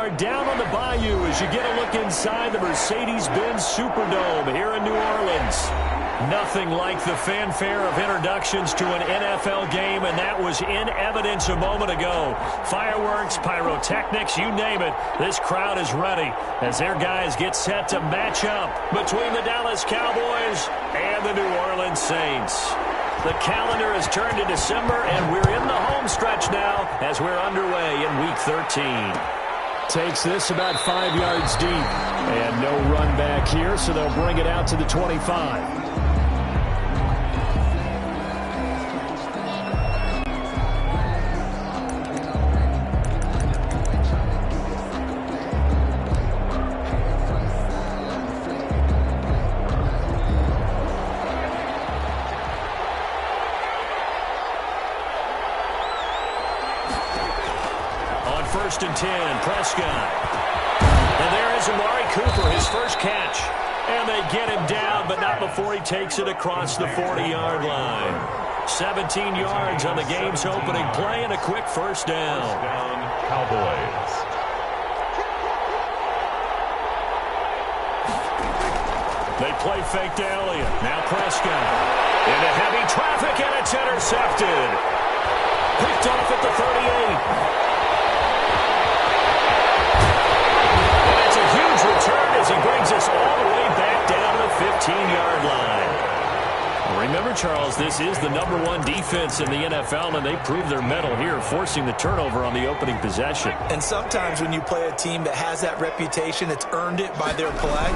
are down on the bayou as you get a look inside the Mercedes-Benz Superdome here in New Orleans. Nothing like the fanfare of introductions to an NFL game, and that was in evidence a moment ago. Fireworks, pyrotechnics, you name it. This crowd is ready as their guys get set to match up between the Dallas Cowboys and the New Orleans Saints. The calendar has turned to December, and we're in the home stretch now as we're underway in Week 13. Takes this about 5 yards deep. And no run back here, so they'll bring it out to the 25. First and 10, Prescott. And there is Amari Cooper, his first catch. And they get him down, but not before he takes it across the 40-yard line. 17 yards on the game's opening play and a quick first down. First down, Cowboys. They play fake to Elliott. Now Prescott. Into heavy traffic, and it's intercepted. Picked off at the 38. Return as he brings us all the way back down to the 15-yard line. Remember, Charles, this is the #1 defense in the NFL, and they prove their mettle here, forcing the turnover on the opening possession. And sometimes when you play a team that has that reputation, it's earned it by their play.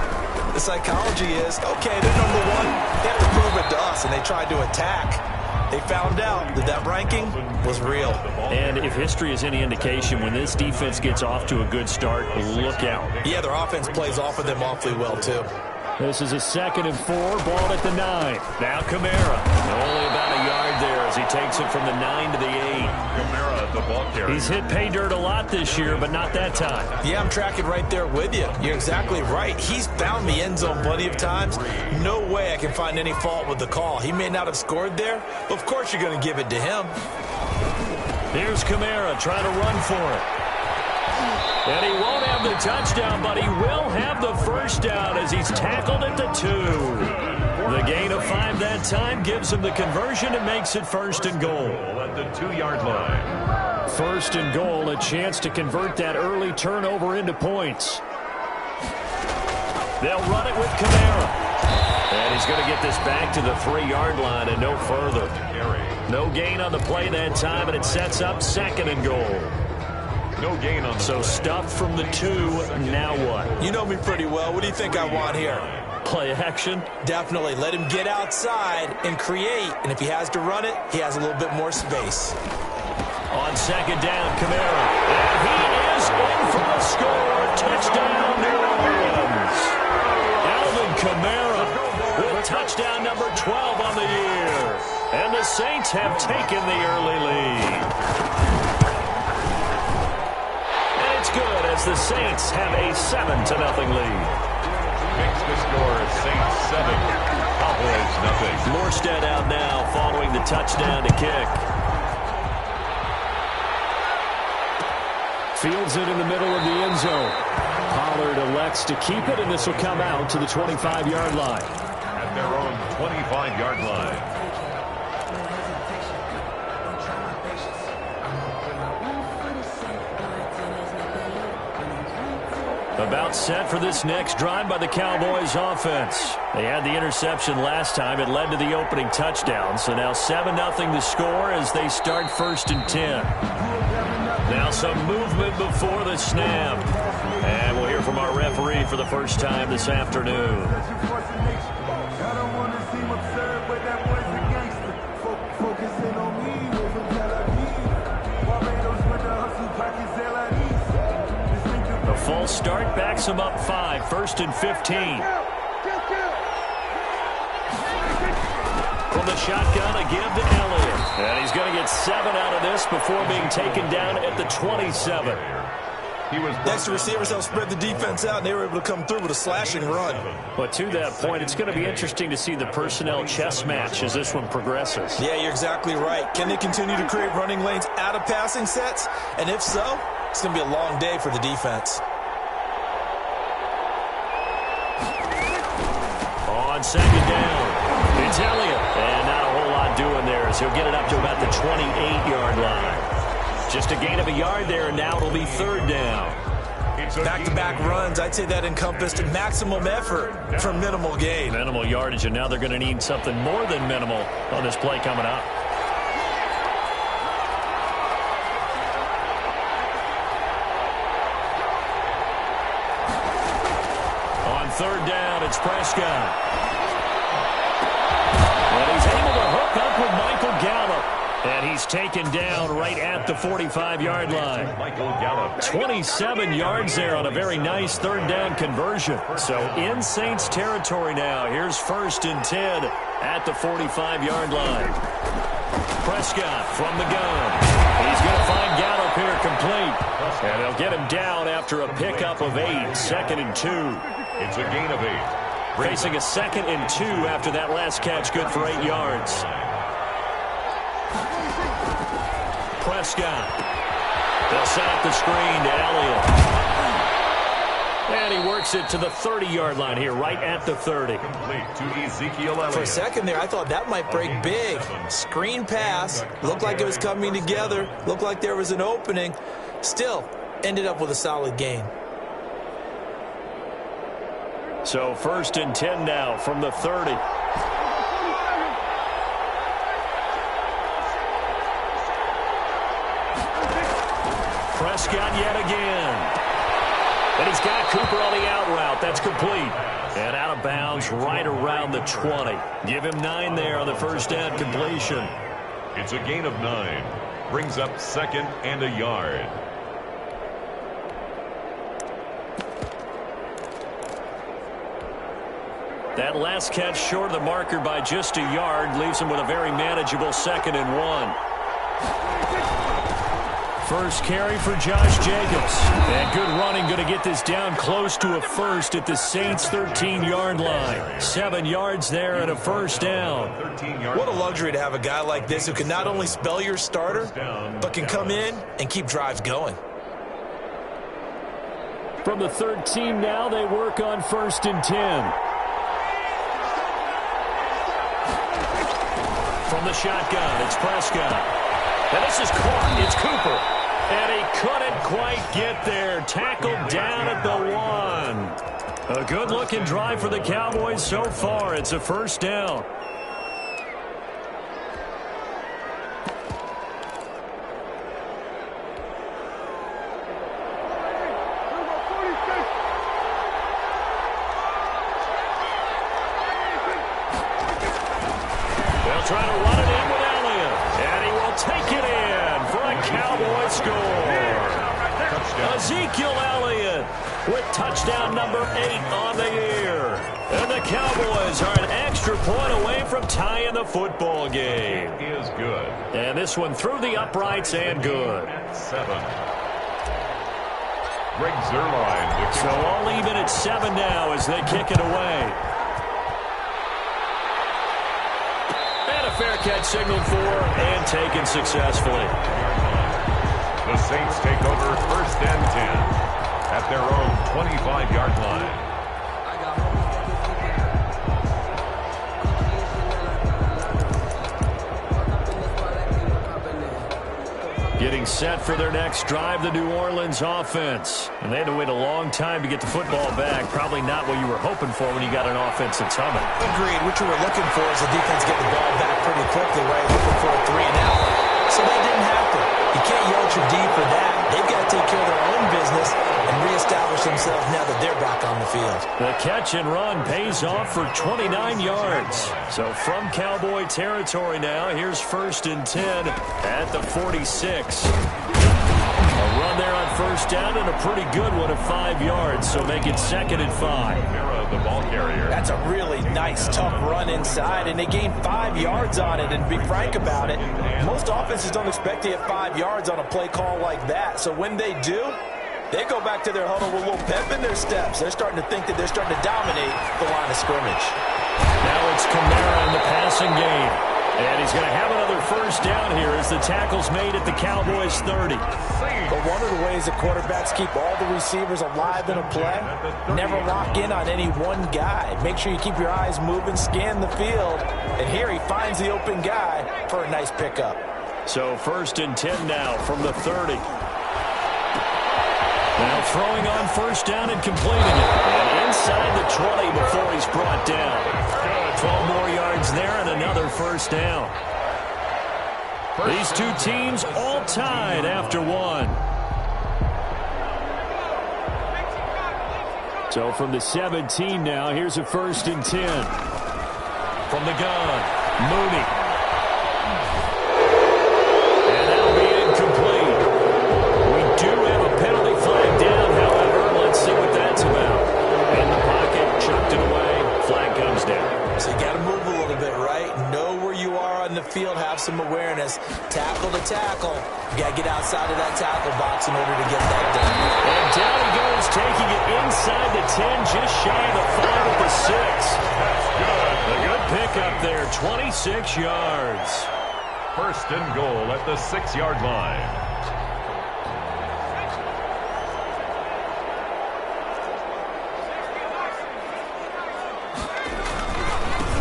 The psychology is, okay, they're #1. They have to prove it to us, and they tried to attack. They found out that that ranking was real. And if history is any indication, when this defense gets off to a good start, look out. Yeah, their offense plays off of them awfully well, too. This is a 2nd and 4, ball at the 9. Now Kamara, only about a yard there as he takes it from the 9 to the 8. Kamara, the ball carrier. He's hit pay dirt a lot this year, but not that time. Yeah, I'm tracking right there with you. You're exactly right. He's found the end zone plenty of times. No way I can find any fault with the call. He may not have scored there, but of course you're going to give it to him. Here's Kamara trying to run for it. And he won't have the touchdown, but he will have the first down as he's tackled at the 2. The gain of 5 that time gives him the conversion and makes it 1st and goal. At the 2-yard line. 1st and goal, a chance to convert that early turnover into points. They'll run it with Kamara. And he's going to get this back to the 3-yard line and no further. No gain on the play that time, and it sets up 2nd and goal. No gain on the So stuffed from the 2, now what? You know me pretty well. What do you think I want here? Play action? Definitely. Let him get outside and create. And if he has to run it, he has a little bit more space. On 2nd down, Kamara. And he is in for the score. Touchdown, New Orleans. Alvin Kamara with touchdown number 12 on the year. And the Saints have taken the early lead. Good as the Saints have a 7-0 lead. Makes the score Saints 7, Cowboys 0. Morstead out now following the touchdown to kick. Fields it in the middle of the end zone. Pollard elects to keep it, and this will come out to the 25-yard line. At their own 25-yard line. About set for this next drive by the Cowboys offense. They had the interception last time. It led to the opening touchdown. So now 7-0 to score as they start 1st and 10. Now some movement before the snap. And we'll hear from our referee for the first time this afternoon. False start backs him up 5, 1st and 15. From the shotgun, a give to Elliott. And he's going to get 7 out of this before being taken down at the 27. Next, the receivers helped spread the defense out, and they were able to come through with a slashing run. But to that point, it's going to be interesting to see the personnel chess match as this one progresses. Yeah, you're exactly right. Can they continue to create running lanes out of passing sets? And if so, It's going to be a long day for the defense. On second down, it's Elliott. And not a whole lot doing there as he'll get it up to about the 28-yard line. Just a gain of a yard there, and now it'll be third down. Back-to-back runs, I'd say that encompassed maximum effort for minimal gain. Minimal yardage, and now they're going to need something more than minimal on this play coming up. On third down, it's Prescott. And he's able to hook up with Michael Gallup. And he's taken down right at the 45-yard line. Michael Gallup. 27 yards there on a very nice third down conversion. So in Saints territory now. Here's first and 10 at the 45-yard line. Prescott from the gun. He's going to find Gallup here complete. And he'll get him down after a pickup of 8. Second and 2. It's a gain of 8. Facing a second and 2 after that last catch, good for 8 yards. Prescott. They'll set up the screen to Elliott. And he works it to the 30-yard line here, right at the 30. Complete to Ezekiel Elliott. For a second there, I thought that might break big. Screen pass. Looked like it was coming together. Looked like there was an opening. Still, ended up with a solid gain. So first and 10 now from the 30. Prescott yet again. And he's got Cooper on the out route. That's complete. And out of bounds right around the 20. Give him 9 there on the first down completion. It's a gain of 9. Brings up second and a yard. That last catch short of the marker by just a yard leaves him with a very manageable second and 1. First carry for Josh Jacobs. And good running, going to get this down close to a first at the Saints' 13-yard line. 7 yards there and a first down. What a luxury to have a guy like this who can not only spell your starter, but can come in and keep drives going. From the 13 now, they work on first and 10. From the shotgun, it's Prescott. And this is caught. It's Cooper. And he couldn't quite get there. Tackled down at the 1. A good-looking drive for the Cowboys so far. It's a first down. They'll try to run it in with Elliott. And he will take it in for a Cowboy score. Ezekiel Elliott with touchdown number 8 on the year. And the Cowboys are an extra point away from tying the football game. It is good. And this one through the uprights and good. 7. Greg Zuerlein. So all even at 7 now as they kick it away. And a fair catch signaled for and taken successfully. The Saints take over first and 10 at their own 25-yard line. Getting set for their next drive, the New Orleans offense. And they had to wait a long time to get the football back. Probably not what you were hoping for when you got an offense that's humming. Agreed. What you were looking for is the defense getting the ball back pretty quickly, right? Looking for a 3 and out. So that didn't happen. You can't yell at your D for that. They've got to take care of their own business and reestablish themselves now that they're back on the field. The catch and run pays off for 29 yards. So from Cowboy territory now, here's first and 10 at the 46. A run there on first down and a pretty good one at 5 yards. So make it second and 5. The ball carrier. That's a really nice, tough run inside, and they gained 5 yards on it. And to be frank about it, most offenses don't expect to get 5 yards on a play call like that. So when they do, they go back to their huddle with a little pep in their steps. They're starting to think that they're starting to dominate the line of scrimmage. Now it's Kamara in the passing game. And he's going to have another first down here as the tackle's made at the Cowboys' 30. But one of the ways the quarterbacks keep all the receivers alive in a play, never lock in on any one guy. Make sure you keep your eyes moving, scan the field. And here he finds the open guy for a nice pickup. So 1st and 10 now from the 30. Now throwing on first down and completing it. And inside the 20 before he's brought down. 12 more yards there and another first down. These two teams all tied after one. So from the 17 now, here's a 1st and 10. From the gun, Mooney. And that'll be incomplete. We do have a penalty flag down, however. Let's see what that's about. In the pocket, chucked it away. Flag comes down. So you got to move a little bit, right? Know where you are on the field, have some awareness. Tackle to tackle. You got to get outside of that tackle box in order to get that done. And down he goes, taking it inside the 10, just shy of the 5 at the 6. That's good. A good pickup there, 26 yards. 1st and goal at the 6-yard line.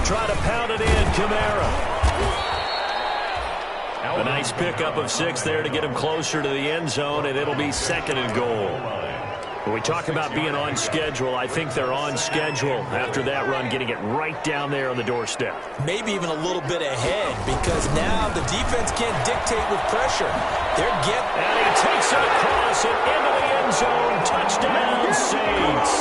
Try to pound it in, Kamara. A nice pickup of 6 there to get him closer to the end zone, and it'll be 2nd and goal. When we talk about being on schedule, I think they're on schedule after that run, getting it right down there on the doorstep. Maybe even a little bit ahead, because now the defense can't dictate with pressure. And he takes it across and into the end zone. Touchdown, Saints.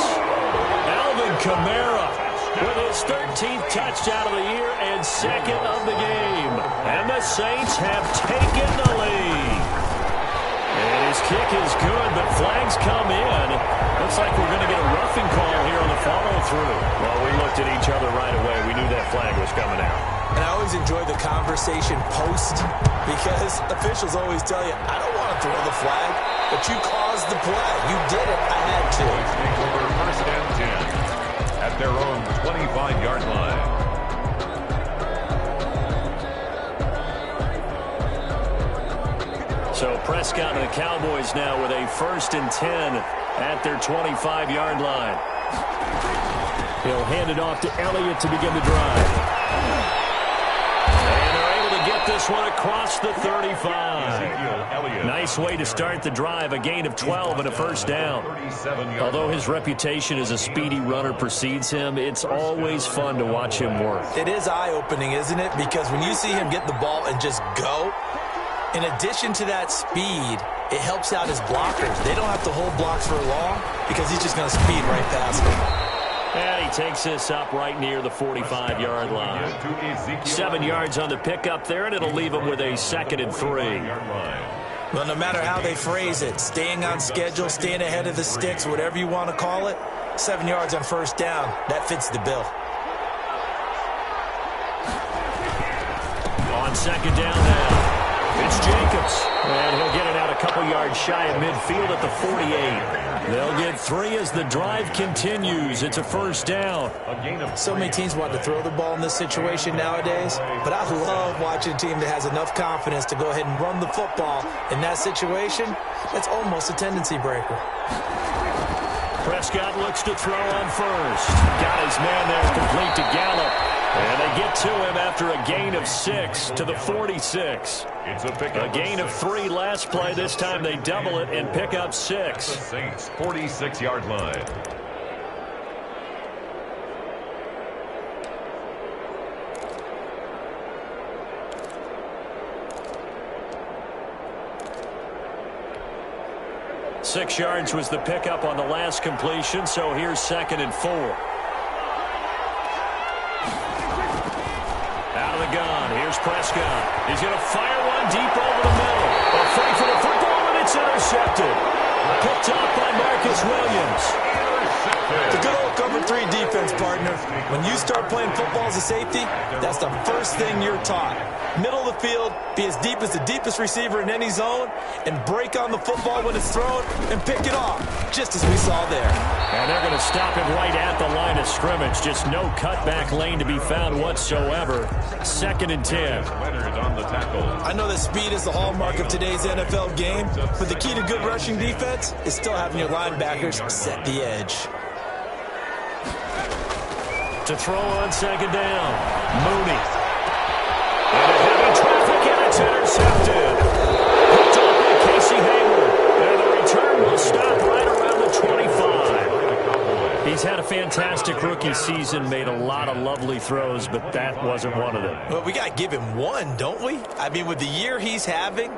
Alvin Kamara with his 13th touchdown of the year and 2nd of the game. And the Saints have taken the lead. And his kick is good, but flags come in. Looks like we're going to get a roughing call here on the follow-through. Well, we looked at each other right away. We knew that flag was coming out. And I always enjoy the conversation post, because officials always tell you, I don't want to throw the flag, but you caused the play. You did it. I had to. Take over 1st and 10 at their own 25-yard line. So Prescott and the Cowboys now with a 1st and 10 at their 25-yard line. He'll hand it off to Elliott to begin the drive. And they're able to get this one across the 35. Nice way to start the drive, a gain of 12 and a first down. Although his reputation as a speedy runner precedes him, it's always fun to watch him work. It is eye-opening, isn't it? Because when you see him get the ball and just go, in addition to that speed, it helps out his blockers. They don't have to hold blocks for long because he's just going to speed right past them. And he takes this up right near the 45-yard line. 7 yards on the pickup there, and it'll leave him with a 2nd and 3. Well, no matter how they phrase it, staying on schedule, staying ahead of the sticks, whatever you want to call it, 7 yards on first down, that fits the bill. On 2nd down now, it's Jacobs. And he'll get it out a couple yards shy of midfield at the 48. They'll get 3 as the drive continues. It's a first down. So many teams want to throw the ball in this situation nowadays, but I love watching a team that has enough confidence to go ahead and run the football. In that situation, that's almost a tendency breaker. Prescott looks to throw on first. Got his man there, complete to Gallup. And they get to him after a gain of 6 to the 46. A gain of 3 last play. This time they double it and pick up 6. The Saints 46-yard line. Six yards was the pickup on the last completion, so here's 2nd and 4. Out of the gun, here's Prescott. He's going to fire one deep over the middle. A fight for the football, and it's intercepted. Picked up by Marcus Williams. It's a good old cover 3 defense, partner. When you start playing football as a safety, that's the first thing you're taught. Middle of the field, be as deep as the deepest receiver in any zone, and break on the football when it's thrown and pick it off, just as we saw there. And they're going to stop him right at the line of scrimmage. Just no cutback lane to be found whatsoever. 2nd and 10. I know that speed is the hallmark of today's NFL game, but the key to good rushing defense is still having your linebackers set the edge. To throw on 2nd down, Mooney. And a heavy traffic, and it's intercepted. Picked off by Casey Hayward. And the return will stop right around the 25. He's had a fantastic rookie season, made a lot of lovely throws, but that wasn't one of them. Well, we got to give him one, don't we? I mean, with the year he's having,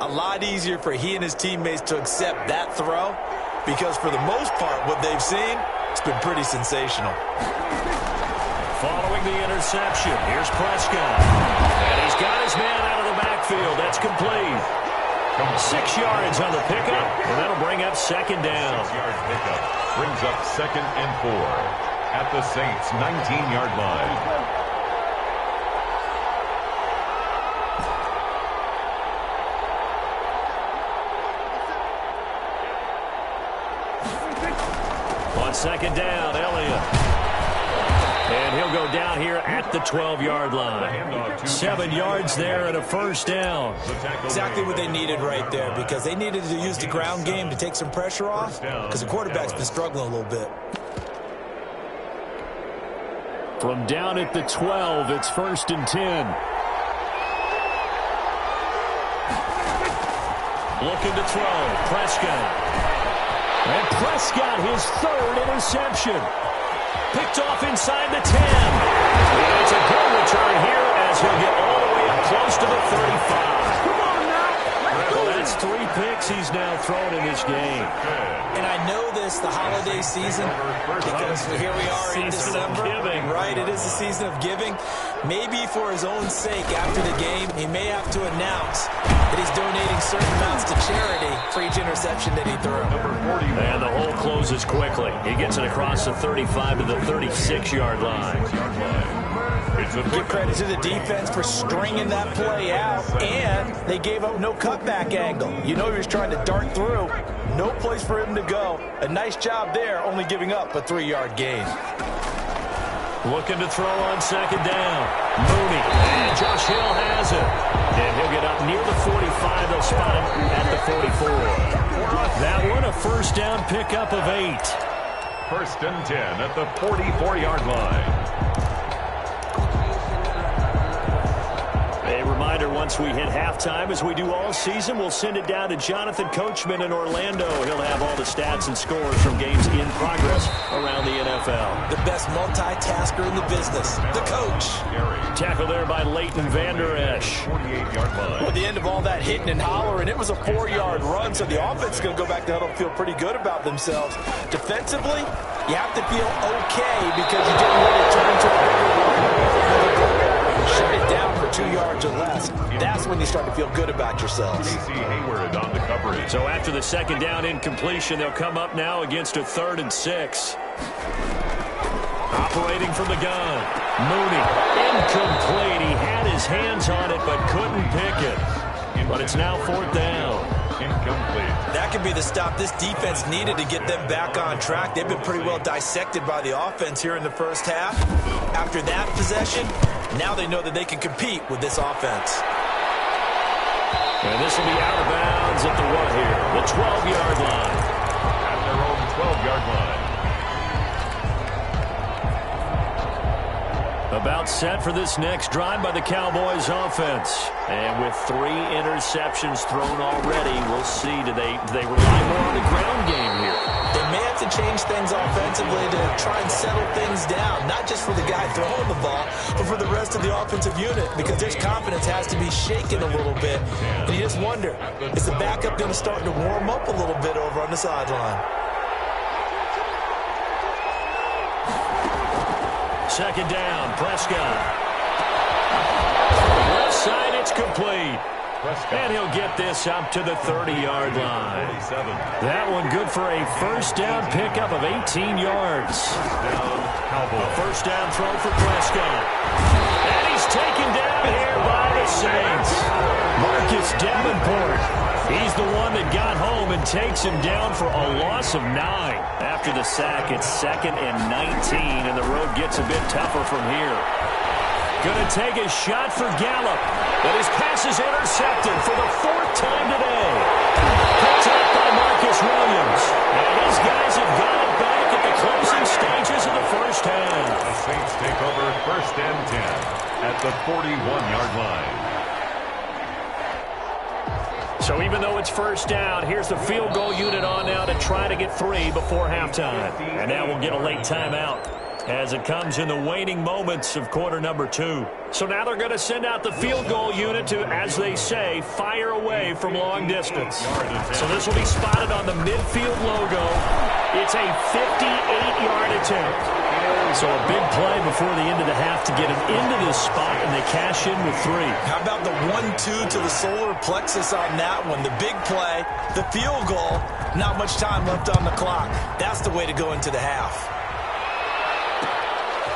a lot easier for he and his teammates to accept that throw, because for the most part, what they've seen, it's been pretty sensational. Following the interception, here's Prescott. And he's got his man out of the backfield. That's complete. 6 yards on the pickup, and that'll bring up 2nd down. 6-yard pickup brings up 2nd and 4 at the Saints' 19-yard line. On 2nd down, Elliott. And he'll go down here at the 12-yard line. 7 yards there and a 1st down. Exactly what they needed right there, because they needed to use the ground game to take some pressure off, because the quarterback's been struggling a little bit. From down at the 12, it's 1st and 10. Looking to throw, Prescott. And Prescott, his 3rd interception. Picked off inside the 10. And it's a good return here as he'll get all the way up close to the 35. Come on now. Well, that's 3 picks he's now thrown in this game. And I know this, the holiday season, because here we are in December. Right, it is the season of giving. Maybe for his own sake, after the game, he may have to announce that he's donating certain amounts to charity for each interception that he threw. And the hole closes quickly. He gets it across the 35 to the 36-yard line. Give credit to the defense for stringing that play out, and they gave up no cutback angle. You know he was trying to dart through. No place for him to go. A nice job there, only giving up a 3-yard gain. Looking to throw on 2nd down. Mooney. And Josh Hill has it. And he'll get up near the 45. They'll spot him at the 44. That one, a 1st down pickup of 8. 1st and 10 at the 44-yard line. A reminder, once we hit halftime, as we do all season, we'll send it down to Jonathan Coachman in Orlando. He'll have all the stats and scores from games in progress around the NFL. The best multitasker in the business, the coach. Tackle there by Leighton Vander Esch. 48-yard line. Well, at the end of all that hitting and hollering, it was a 4-yard run, so the offense is going to go back to huddle and feel pretty good about themselves. Defensively, you have to feel okay because you didn't let it turn into a bigger run. Shut it down for 2 yards or less. That's when you start to feel good about yourselves. Casey Hayward on the coverage. So after the 2nd down incompletion, they'll come up now against a 3rd and 6. Operating from the gun. Mooney. Incomplete. He had his hands on it but couldn't pick it. But it's now 4th down. Incomplete. That could be the stop this defense needed to get them back on track. They've been pretty well dissected by the offense here in the first half. After that possession, now they know that they can compete with this offense. And this will be out of bounds at the what here? The 12-yard line. At their own 12-yard line. About set for this next drive by the Cowboys offense. And with 3 interceptions thrown already, we'll see, do they rely more on the ground game here? They may have to change things offensively to try and settle things down, not just for the guy throwing the ball, but for the rest of the offensive unit, because their confidence has to be shaken a little bit. And you just wonder, is the backup going to start to warm up a little bit over on the sideline? 2nd down, Prescott. Left side, it's complete. And he'll get this up to the 30-yard line. That one good for a first down pickup of 18 yards. A first down throw for Prescott. And he's taken down here by the Saints. Marcus Davenport. He's the one that got home and takes him down for a loss of 9. After the sack, it's 2nd and 19, and the road gets a bit tougher from here. Going to take a shot for Gallup, but his pass is intercepted for the 4th time today. Picked up by Marcus Williams. And his guys have got it back at the closing stages of the first half. The Saints take over 1st and 10 at the 41-yard line. So even though it's first down, here's the field goal unit on now to try to get 3 before halftime. And now we'll get a late timeout as it comes in the waning moments of quarter number 2. So now they're going to send out the field goal unit to, as they say, fire away from long distance. So this will be spotted on the midfield logo. It's a 58-yard attempt. So a big play before the end of the half to get him into this spot, and they cash in with 3. How about the 1-2 to the solar plexus on that one? The big play, the field goal, not much time left on the clock. That's the way to go into the half.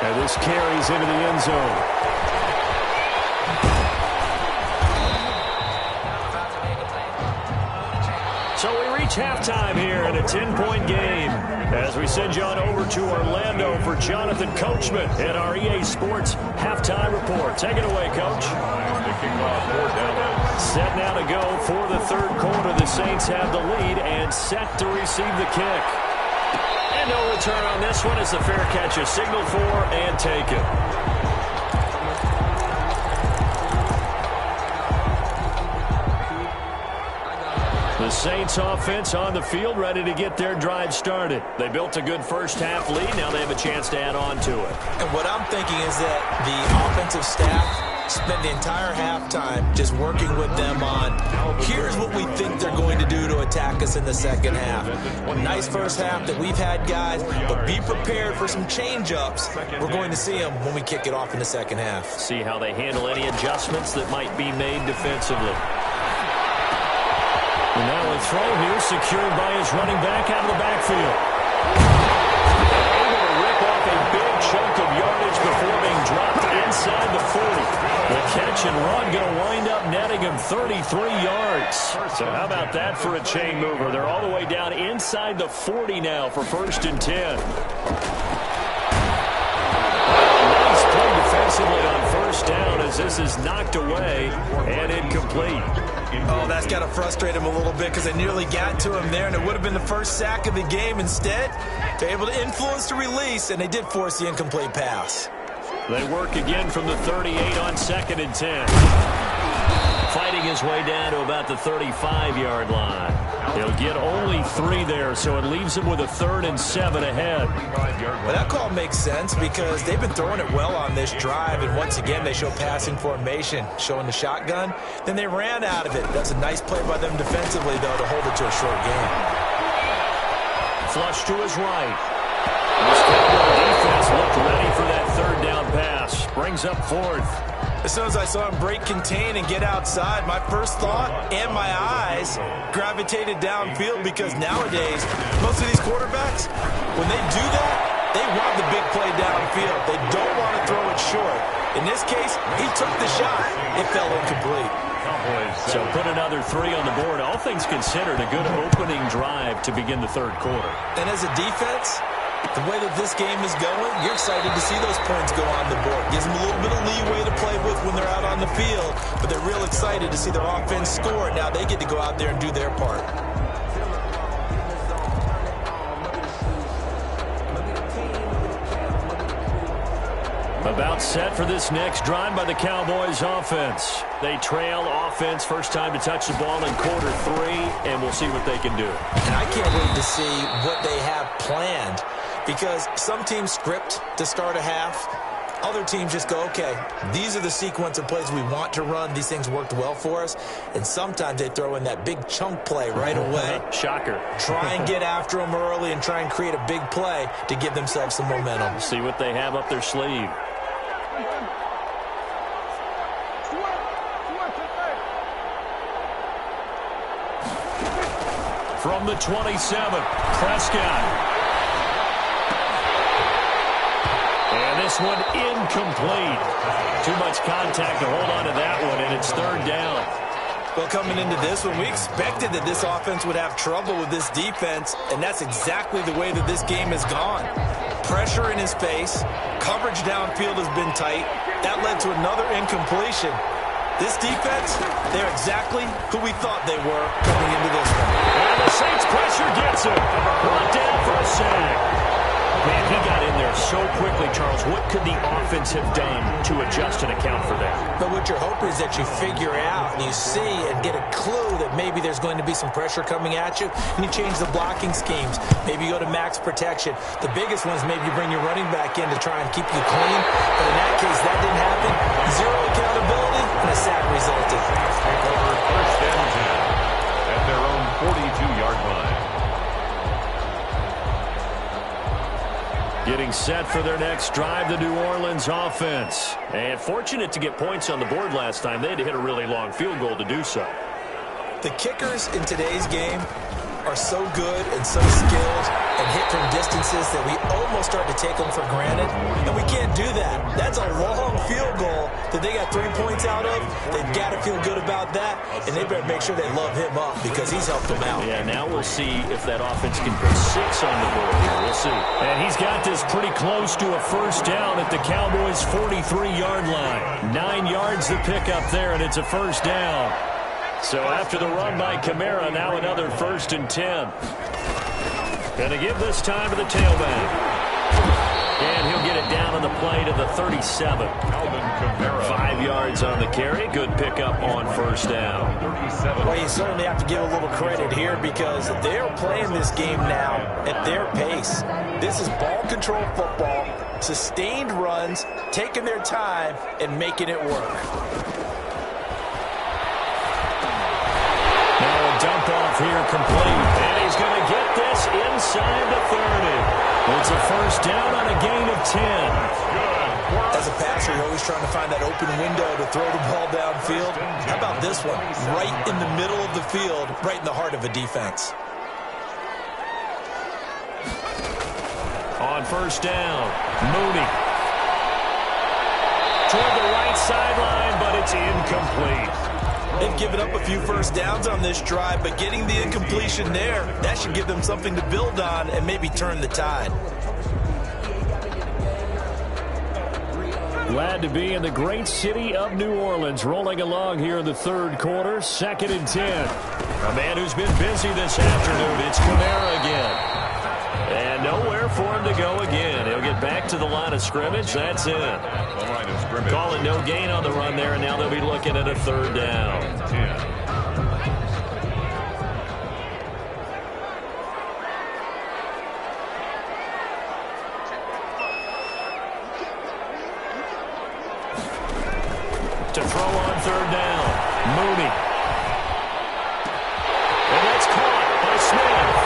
And this carries into the end zone. So we reach halftime here in a 10-point game as we send you on over to Orlando for Jonathan Coachman in our EA Sports Halftime Report. Take it away, Coach. Set now to go for the 3rd quarter. The Saints have the lead and set to receive the kick. And no return on this one as the fair catch is signaled for and taken. The Saints offense on the field, ready to get their drive started. They built a good first half lead. Now they have a chance to add on to it. And what I'm thinking is that the offensive staff spent the entire halftime just working with them on, here's what we think they're going to do to attack us in the second half. A nice first half that we've had, guys, but be prepared for some change-ups. We're going to see them when we kick it off in the second half. See how they handle any adjustments that might be made defensively. And now a throw here secured by his running back out of the backfield. Able to rip off a big chunk of yardage before being dropped inside the 40. The catch and run going to wind up netting him 33 yards. So how about that for a chain mover? They're all the way down inside the 40 now for 1st and 10. Nice play defensively on first down as this is knocked away and incomplete. Oh, that's got to frustrate him a little bit because they nearly got to him there, and it would have been the first sack of the game. Instead, they're able to influence the release, and they did force the incomplete pass. They work again from the 38 on 2nd and 10. Fighting his way down to about the 35-yard line. He'll get only 3 there, so it leaves him with a 3rd and 7 ahead. Well, that call makes sense because they've been throwing it well on this drive, and once again, they show passing formation, showing the shotgun. Then they ran out of it. That's a nice play by them defensively, though, to hold it to a short game. Flush to his right. This Cowboy defense looked ready for that 3rd down pass. Brings up 4th. As soon as I saw him break contain and get outside, my first thought and my eyes gravitated downfield because nowadays, most of these quarterbacks, when they do that, they want the big play downfield. They don't want to throw it short. In this case, he took the shot. It fell incomplete. So put another 3 on the board. All things considered, a good opening drive to begin the 3rd quarter. And as a defense, the way that this game is going, you're excited to see those points go on the board. Gives them a little bit of leeway to play with when they're out on the field, but they're real excited to see their offense score. Now they get to go out there and do their part. About set for this next drive by the Cowboys offense. They trail offense, first time to touch the ball in quarter 3, and we'll see what they can do. And I can't wait to see what they have planned because some teams script to start a half. Other teams just go, okay, these are the sequence of plays we want to run. These things worked well for us. And sometimes they throw in that big chunk play right away. Shocker. Try and get after them early and try and create a big play to give themselves some momentum. See what they have up their sleeve. From the 27, Prescott. And this one incomplete. Too much contact to hold on to that one, and it's third down. Well, coming into this one, we expected that this offense would have trouble with this defense, and that's exactly the way that this game has gone. Pressure in his face, coverage downfield has been tight. That led to another incompletion. This defense, they're exactly who we thought they were coming into this one. And the Saints pressure gets him. Brought down for a sack. Man, he got in there so quickly, Charles. What could the offense have done to adjust and account for that? But what you're hoping is that you figure out and you see and get a clue that maybe there's going to be some pressure coming at you, and you change the blocking schemes. Maybe you go to max protection. The biggest one is maybe you bring your running back in to try and keep you clean. But in that case, that didn't happen. Zero accountability, and a sack resulted. Take over first and 10 at their own 42-yard line. Getting set for their next drive, the New Orleans offense. And fortunate to get points on the board last time. They had to hit a really long field goal to do so. The kickers in today's game are so good and so skilled and hit from distances that we almost start to take them for granted. And we can't do that. That's a long field goal that they got 3 points out of. They've got to feel good about that, and they better make sure they love him up because he's helped them out. Yeah, now we'll see if that offense can put 6 on the board here. We'll see. And he's got this pretty close to a first down at the Cowboys' 43-yard line. 9 yards to pick up there, and it's a first down. So after the run by Kamara, now another 1st and 10. Going to give this time to the tailback. And he'll get it down on the play to the 37. 5 yards on the carry. Good pickup on first down. Well, you certainly have to give a little credit here because they're playing this game now at their pace. This is ball control football, sustained runs, taking their time, and making it work. Dump off here complete, and he's going to get this inside the 30. It's a first down on a gain of 10. As a passer, you're always trying to find that open window to throw the ball downfield. How about this one? Right in the middle of the field, right in the heart of a defense. On first down, Mooney. Toward the right sideline, but it's incomplete. They've given up a few first downs on this drive, but getting the incompletion there, that should give them something to build on and maybe turn the tide. Glad to be in the great city of New Orleans, rolling along here in the third quarter, 2nd and 10. A man who's been busy this afternoon, it's Kamara again. And nowhere for him to go again. He'll get back to the line of scrimmage. That's it. Call it no gain on the run there, and now they'll be looking at a third down. 10. To throw on third down, Mooney. And that's caught by Smith.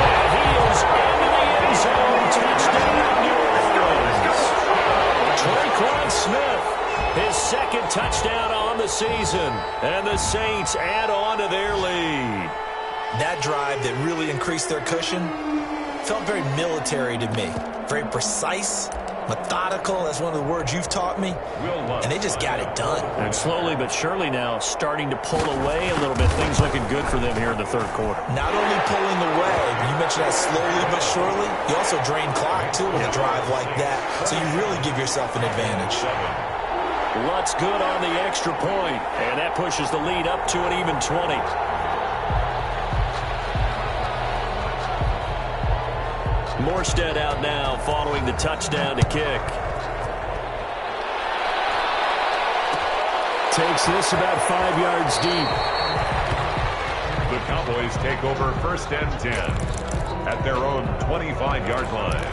And he is into the end zone. Touchdown, New Orleans. Traquan Smith, his 2nd touchdown on the season. And the Saints add on to their lead. That drive that really increased their cushion felt very military to me. Very precise. Methodical, that's one of the words you've taught me, and they just got it done. And slowly but surely now starting to pull away a little bit. Things looking good for them here in the third quarter. Not only pulling away, but you mentioned that slowly but surely, you also drain clock too with a drive like that, so you really give yourself an advantage. Lutz good on the extra point, and that pushes the lead up to an even 20. Morstead out now following the touchdown to kick. Takes this about 5 yards deep. The Cowboys take over 1st and 10 at their own 25-yard line.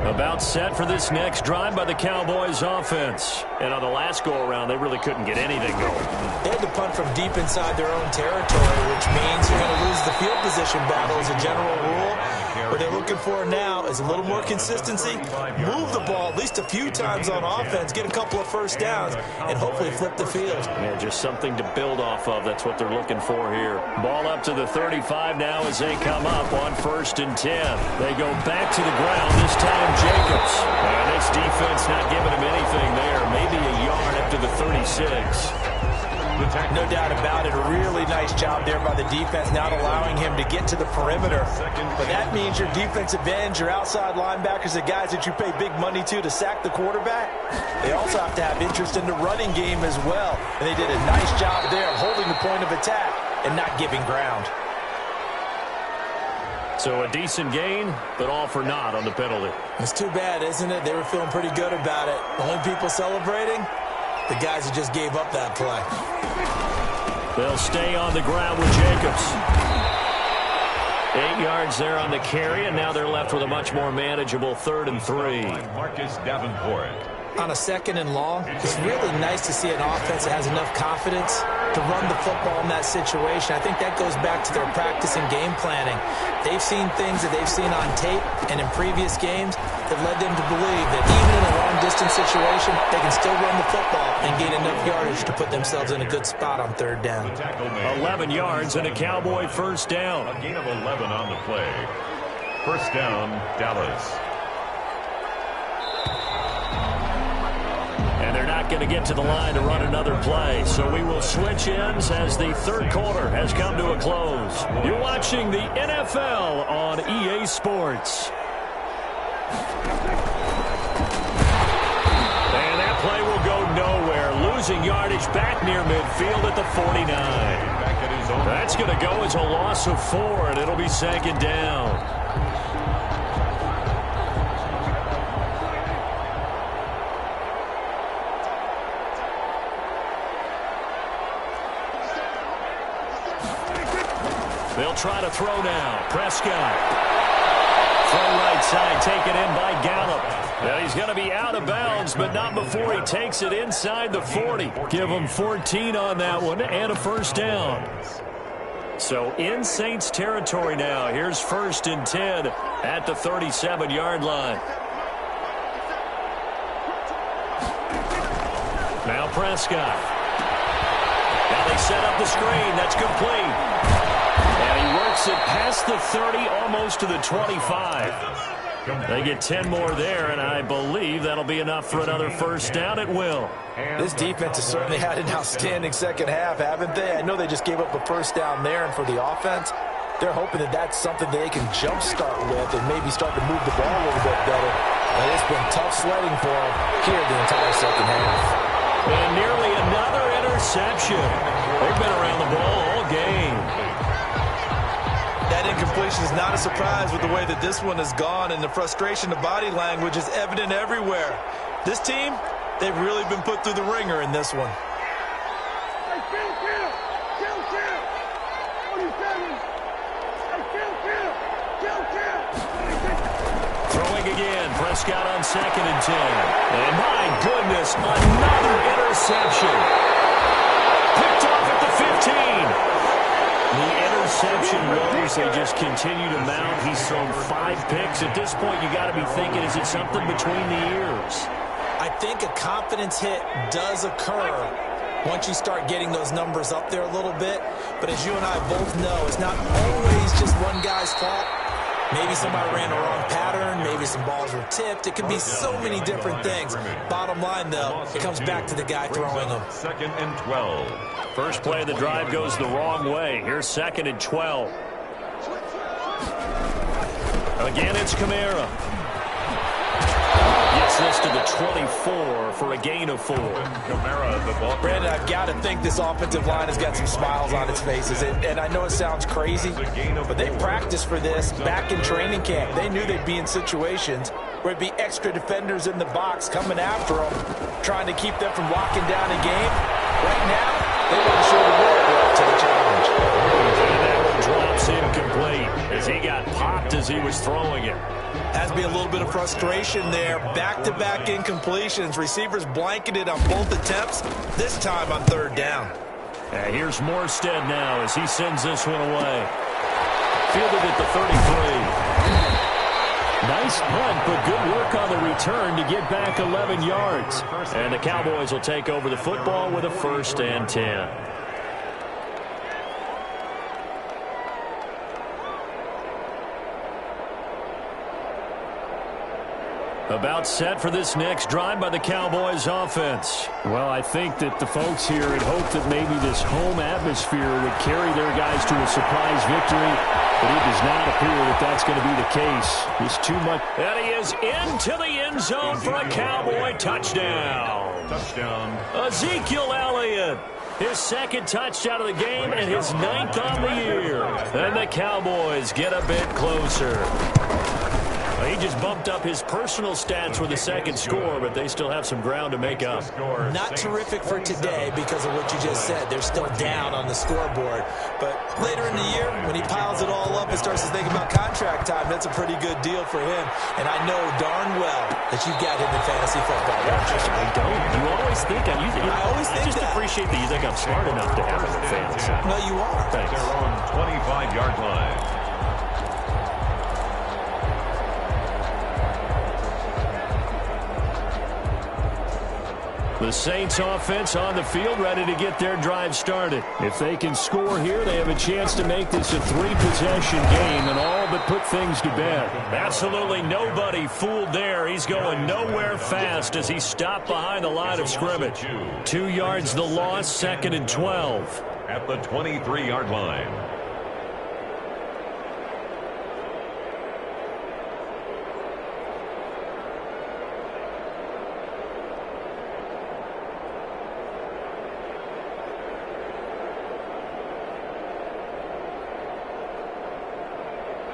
About set for this next drive by the Cowboys offense. And on the last go-around, they really couldn't get anything going. They had to punt from deep inside their own territory, which means you're going to lose the field position battle as a general rule. What they're looking for now is a little more consistency, move the ball at least a few times on offense, get a couple of first downs, and hopefully flip the field. Yeah, just something to build off of. That's what they're looking for here. Ball up to the 35 now as they come up on 1st and 10. They go back to the ground, this time Jacobs. And this defense not giving him anything there. Maybe a yard up to the 36. No doubt about it. A really nice job there by the defense, not allowing him to get to the perimeter. But that means your defensive ends, your outside linebackers, the guys that you pay big money to sack the quarterback, they also have to have interest in the running game as well. And they did a nice job there of holding the point of attack and not giving ground. So a decent gain, but all for naught on the penalty. It's too bad, isn't it? They were feeling pretty good about it. The only people celebrating, the guys who just gave up that play. They'll stay on the ground with Jacobs. 8 yards there on the carry, and now they're left with a much more manageable 3rd and 3. Marcus Davenport. On a 2nd and long, it's really nice to see an offense that has enough confidence to run the football in that situation. I think that goes back to their practice and game planning. They've seen things that they've seen on tape and in previous games that led them to believe that even in a long-distance situation, they can still run the football and gain enough yardage to put themselves in a good spot on 3rd down. 11 yards and a Cowboy 1st down. A gain of 11 on the play. 1st down, Dallas. And they're not going to get to the line to run another play. So we will switch ends as the 3rd quarter has come to a close. You're watching the NFL on EA Sports. And that play will go nowhere. Losing yardage back near midfield at the 49. That's going to go as a loss of 4, and it'll be 2nd down. They'll try to throw now. Prescott. Throw right side, taken in by Gallup. Well, he's going to be out of bounds, but not before he takes it inside the 40. Give him 14 on that one and a 1st down. So in Saints territory now. Here's 1st and 10 at the 37-yard line. Now Prescott. Now they set up the screen. That's complete. And he works it past the 30, almost to the 25. They get 10 more there, and I believe that'll be enough for another 1st down. It will. This defense has certainly had an outstanding 2nd half, haven't they? I know they just gave up a 1st down there, and for the offense, they're hoping that that's something they can jumpstart with and maybe start to move the ball a little bit better. But it's been tough sledding for them here the entire 2nd half. And nearly another interception. They've been around the ball all game. That incompletion is not a surprise with the way that this one has gone, and the frustration of body language is evident everywhere. This team, they've really been put through the ringer in this one. Throwing again, Prescott on 2nd and 10. And my goodness, another interception. Picked off at the 15. The interception woes, they just continue to mount. He's thrown 5 picks. At this point, you got to be thinking, is it something between the ears? I think a confidence hit does occur once you start getting those numbers up there a little bit. But as you and I both know, it's not always just one guy's fault. Maybe somebody ran the wrong pattern. Maybe some balls were tipped. It could be so many different things. Bottom line, though, it comes back to the guy throwing them. 2nd and 12. First play of the drive goes the wrong way. Here's 2nd and 12. Again, it's Kamara. Gets this to the 24 for a gain of 4. Kamara, the ball. Brandon, I've got to think this offensive line has got some smiles on its faces. And I know it sounds crazy, but they practiced for this back in training camp. They knew they'd be in situations where it'd be extra defenders in the box coming after them, trying to keep them from locking down a game. Right now, they want to show the world they're up to the challenge. And that one drops incomplete as he got popped as he was throwing it. Has to be a little bit of frustration there. Back-to-back incompletions. Receivers blanketed on both attempts, this time on 3rd down. Here's Morstead now as he sends this one away. Fielded at the 33. Nice punt, but good work on the return to get back 11 yards. And the Cowboys will take over the football with a 1st and 10. About set for this next drive by the Cowboys offense. Well, I think that the folks here had hoped that maybe this home atmosphere would carry their guys to a surprise victory, but it does not appear that that's going to be the case. There's too much. And he is into the end zone for a Cowboy touchdown. Touchdown. Ezekiel Elliott. His 2nd touchdown of the game and his 9th on the year. And the Cowboys get a bit closer. He just bumped up his personal stats with a 2nd score, but they still have some ground to make up. Not terrific for today because of what you just said. They're still down on the scoreboard. But later in the year, when he piles it all up and starts to think about contract time, that's a pretty good deal for him. And I know darn well that you've got him in fantasy football. I don't. You always think I just appreciate that you think I'm smart enough to have him in fantasy. No, you are. Thanks. Their own 25-yard line. The Saints offense on the field, ready to get their drive started. If they can score here, they have a chance to make this a 3-possession game and all but put things to bed. Absolutely nobody fooled there. He's going nowhere fast as he stopped behind the line of scrimmage. 2 yards the loss, 2nd and 12. At the 23-yard line.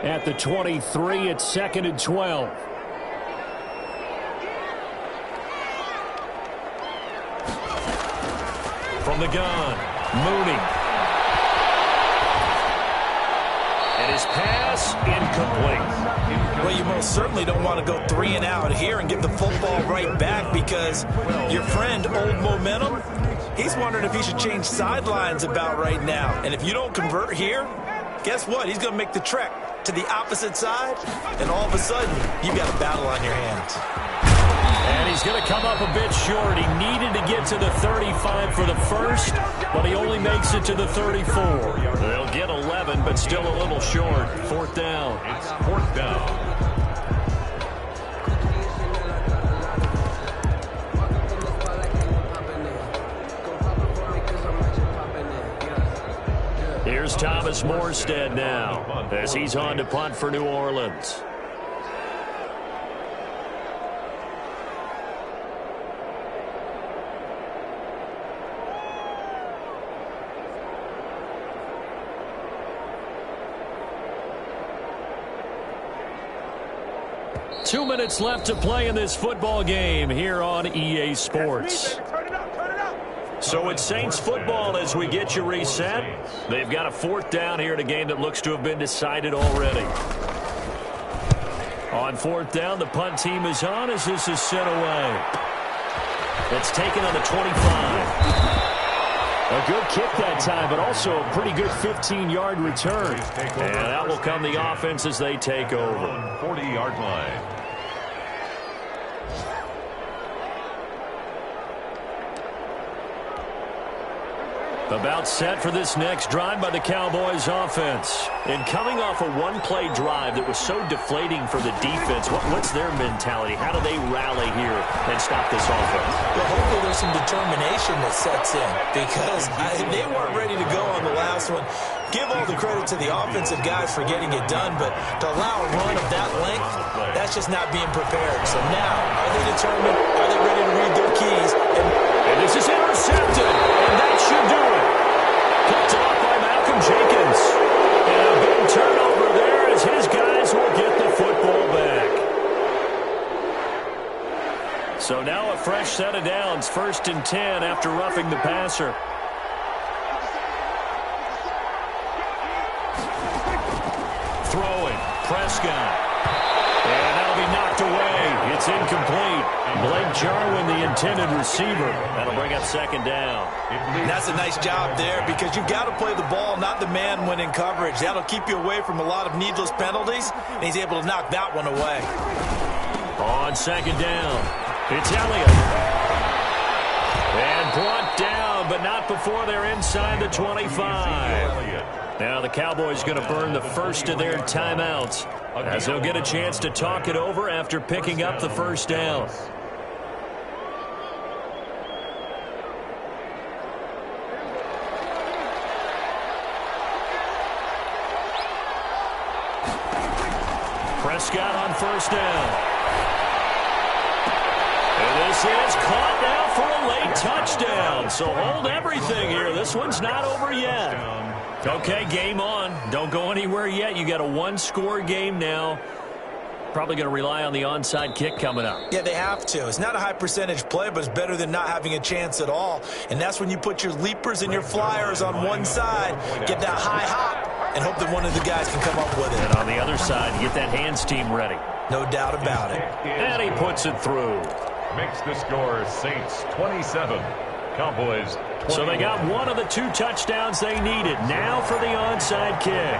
At the 23, it's 2nd and 12. From the gun, Mooney. And his pass incomplete. Well, you most certainly don't want to go 3 and out here and give the football right back because your friend, Old Momentum, he's wondering if he should change sidelines about right now. And if you don't convert here, guess what? He's going to make the trek to the opposite side, and all of a sudden, you've got a battle on your hands. And he's going to come up a bit short. He needed to get to the 35 for the first, but he only makes it to the 34. They'll get 11, but still a little short. 4th down. It's 4th down. Here's Thomas Morstead now as he's on to punt for New Orleans. Two minutes left to play in this football game here on EA Sports. So it's Saints football as we get you reset. They've got a 4th down here in a game that looks to have been decided already. On 4th down, the punt team is on as this is sent away. It's taken on the 25. A good kick that time, but also a pretty good 15-yard return. And that will come the offense as they take over. 40-yard line. About set for this next drive by the Cowboys offense. And coming off a one-play drive that was so deflating for the defense, what's their mentality? How do they rally here and stop this offense? Well, hopefully there's some determination that sets in because they weren't ready to go on the last one. Give all the credit to the offensive guys for getting it done, but to allow a run of that length, that's just not being prepared. So now, are they determined? Are they ready to read their keys? And this is intercepted, and that should do it. Picked off by Malcolm Jenkins. And a big turnover there as his guys will get the football back. So now a fresh set of downs, 1st and 10 after roughing the passer. Throwing, Prescott. And that'll be knocked away. It's incomplete. Blake Jarwin, the intended receiver. That'll bring up second down. And that's a nice job there because you've got to play the ball, not the man when in coverage. That'll keep you away from a lot of needless penalties, and he's able to knock that one away. On second down, it's Elliott. And brought down, but not before they're inside the 25. Now the Cowboys going to burn the first of their timeouts, as they'll get a chance to talk it over after picking up the first down. Prescott on first down. And this is caught now for a late touchdown. So hold everything here. This one's not over yet. Okay, game on. Don't go anywhere yet. You got a one-score game now. Probably going to rely on the onside kick coming up. Yeah, they have to. It's not a high percentage play, but it's better than not having a chance at all. And that's when you put your leapers and your flyers on one side, get that high hop, and hope that one of the guys can come up with it. And on the other side, get that hands team ready. No doubt about it. And he puts it through. Makes the score Saints 27, Cowboys 20. So they got one of the two touchdowns they needed. Now for the onside kick.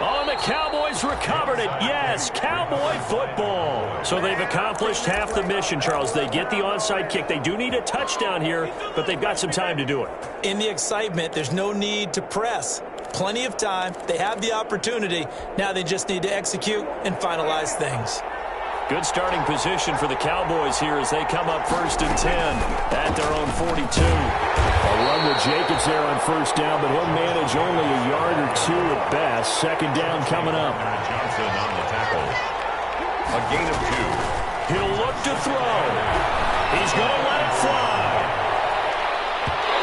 Oh, and the Cowboys recovered it. Yes, Cowboy football. So they've accomplished half the mission, Charles. They get the onside kick. They do need a touchdown here, but they've got some time to do it. In the excitement, there's no need to press. Plenty of time. They have the opportunity. Now they just need to execute and finalize things. Good starting position for the Cowboys here as they come up 1st and 10 at their own 42. A run with Jacobs there on first down, but he'll manage only a yard or two at best. Second down coming up. Johnson on the tackle. A gain of 2. He'll look to throw. He's going to let it fly.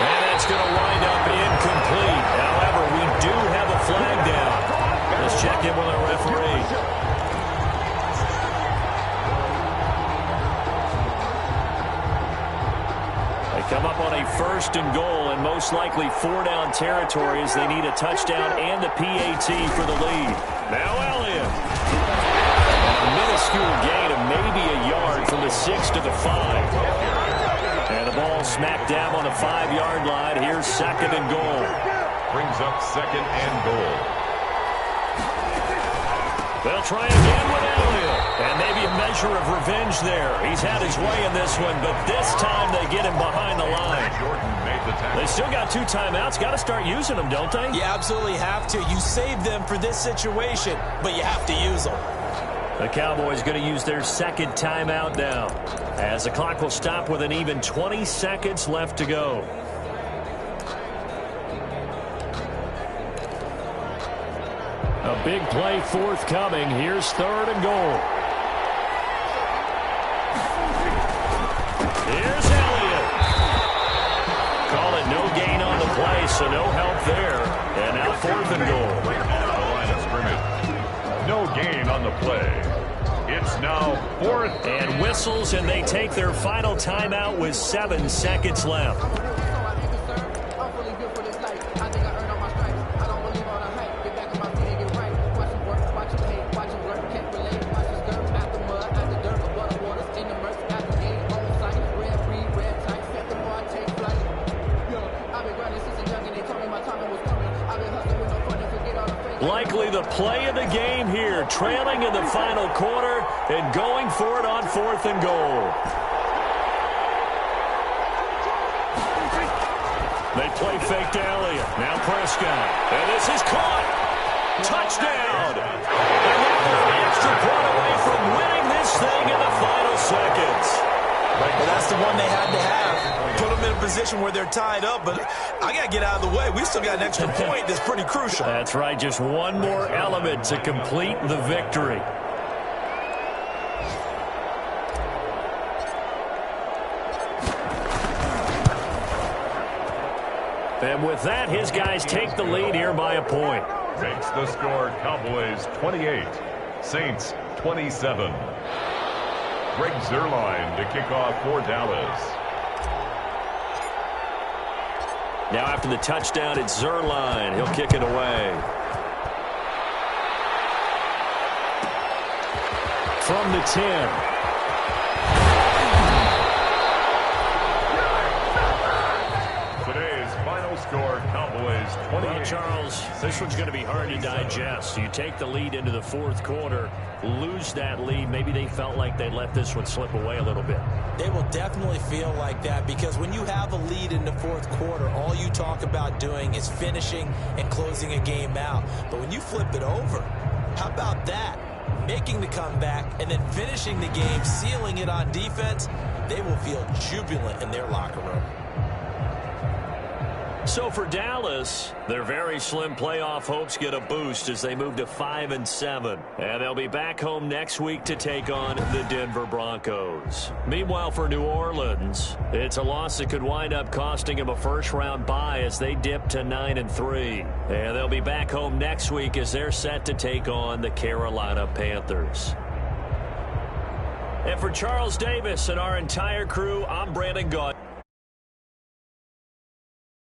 And it's going to wind up incomplete. However, we do have a flag down. Let's check in with our referee. Come up on a 1st and goal, and most likely 4-down territory as they need a touchdown and the PAT for the lead. Now Elliott. A minuscule gain of maybe a yard from the 6 to the 5. And the ball smacked down on the 5-yard line. Here's 2nd and goal. Brings up 2nd and goal. They'll try again with Elliott. And maybe a measure of revenge there. He's had his way in this one, but this time they get him behind the line. They still got 2 timeouts. Got to start using them, don't they? You absolutely have to. You save them for this situation, but you have to use them. The Cowboys going to use their 2nd timeout now, as the clock will stop with an even 20 seconds left to go. A big play forthcoming. Here's 3rd and goal. Here's Elliott. Call it no gain on the play, so no help there. And now 4th and goal. The line of scrimmage. No gain on the play. It's now 4th. And whistles, and they take their final timeout with 7 seconds left. Likely the play of the game here, trailing in the final quarter and going for it on 4th and goal. They play fake to Elliott. Now Prescott. And this is caught. Touchdown. And they're an extra point away from winning this thing in the final seconds. Well, that's the one they had to have. Put them in a position where they're tied up, but I got to get out of the way. We still got an extra point that's pretty crucial. That's right. Just one more element to complete the victory. And with that, his guys take the lead here by a point. Makes the score Cowboys 28, Saints 27. Greg Zuerlein to kick off for Dallas. Now after the touchdown, it's Zuerlein. He'll kick it away. from the 10. Score Cowboys 28. Well, Charles, this one's going to be hard to digest. You take the lead into the fourth quarter, lose that lead. Maybe they felt like they let this one slip away a little bit. They will definitely feel like that because when you have a lead in the fourth quarter, all you talk about doing is finishing and closing a game out. But when you flip it over, how about that? Making the comeback and then finishing the game, sealing it on defense, they will feel jubilant in their locker room. So for Dallas, their very slim playoff hopes get a boost as they move to 5-7. And they'll be back home next week to take on the Denver Broncos. Meanwhile, for New Orleans, it's a loss that could wind up costing them a first-round bye as they dip to 9-3. And they'll be back home next week as they're set to take on the Carolina Panthers. And for Charles Davis and our entire crew, I'm Brandon Gaudin.